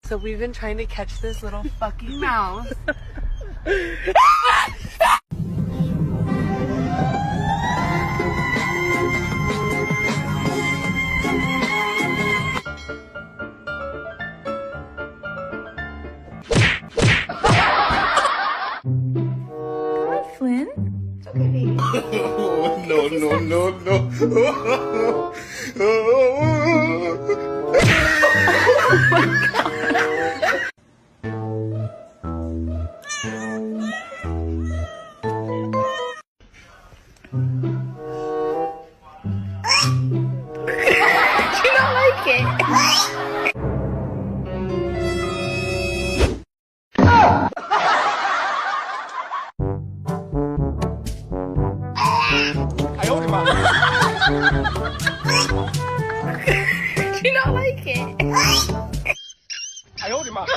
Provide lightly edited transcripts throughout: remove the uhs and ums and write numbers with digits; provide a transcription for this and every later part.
So we've been trying to catch this little fucking mouse. Flynn? It's okay, baby. Oh, no, no, no, no. Oh my God. You don't like it. You don't like it. I owed him up.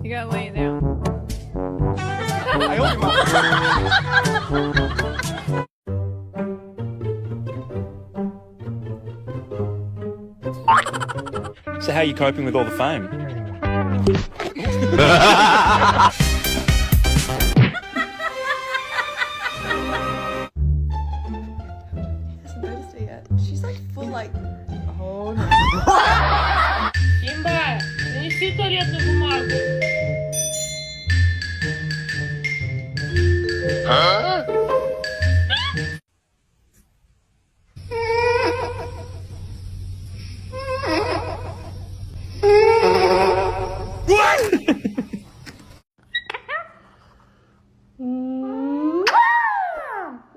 You gotta lay it down. I owed him up. So how are you coping with all the fame? Hasn't noticed it yet. She's like full like, oh no. Симба, принеси туалетную бумагу.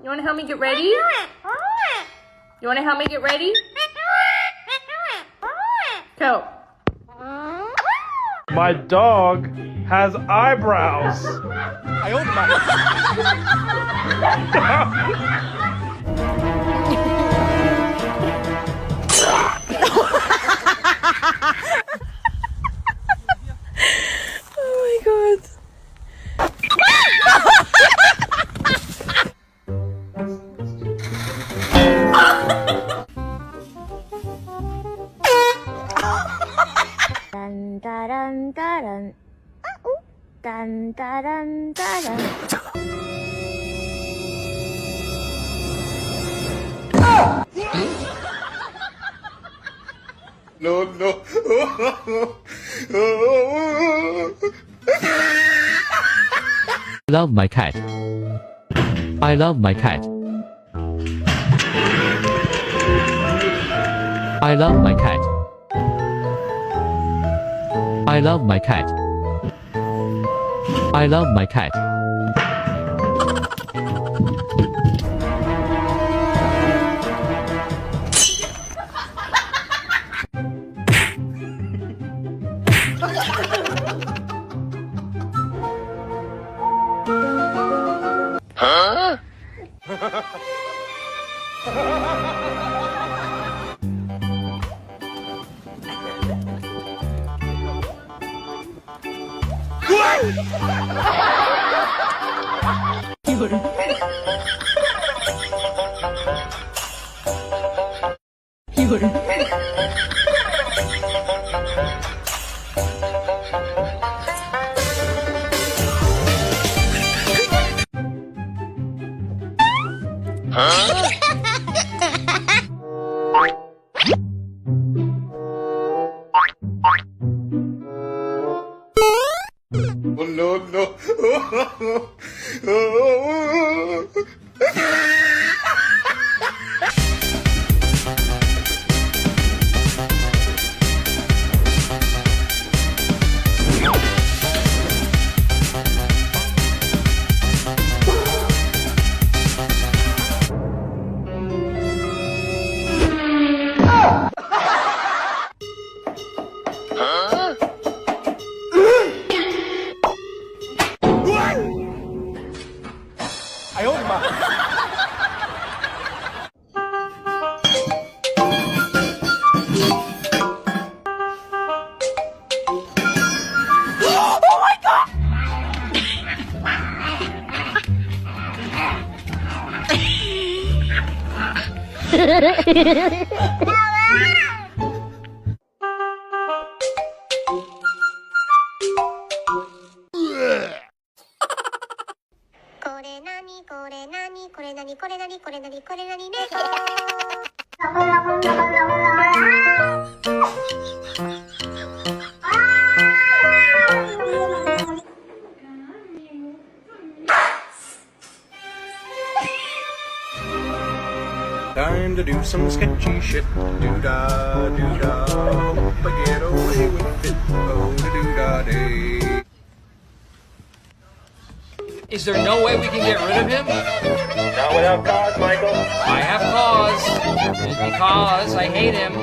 You wanna help me get ready? You wanna help me get ready? Go. My dog has eyebrows. I owed him Oh my God. Dun da dun da dun. Ooh. Dun da dun da dun. No, no. I love my cat. I love my cat. I love my cat. I love my cat. I love my cat. Oh, no, no. 哎呦我的妈！ これなにこれなにこれなにこれなにこれなにこれなにねTime to do some sketchy shit. Doo-dah, doo-dah. Hope I get away with it. Oh, doo-dah day. Is there no way we can get rid of him? Not without cause, Michael. I have cause. Because I hate him.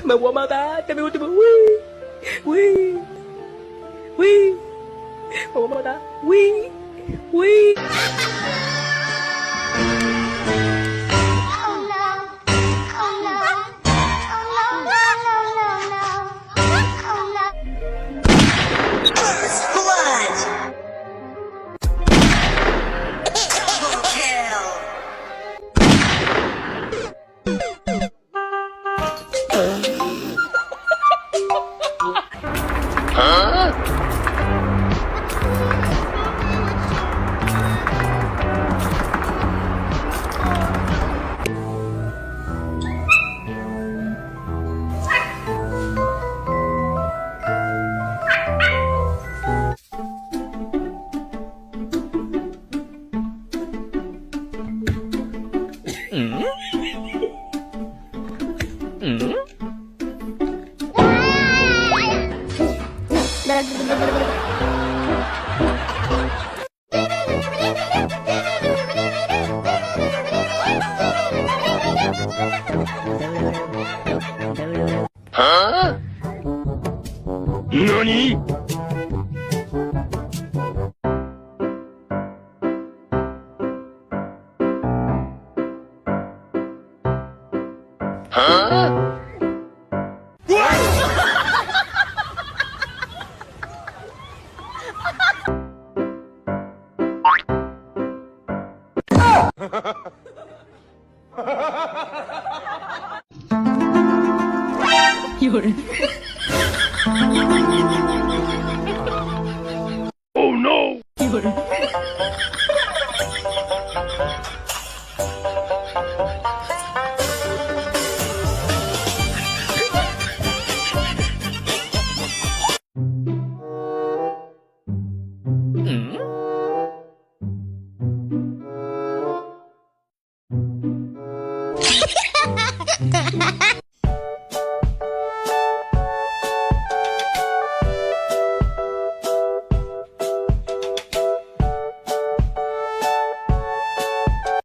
么么么哒，对不对？喂喂喂，么么么哒，喂喂。何？ 有人。Oh no! 有人。哈哈哈哈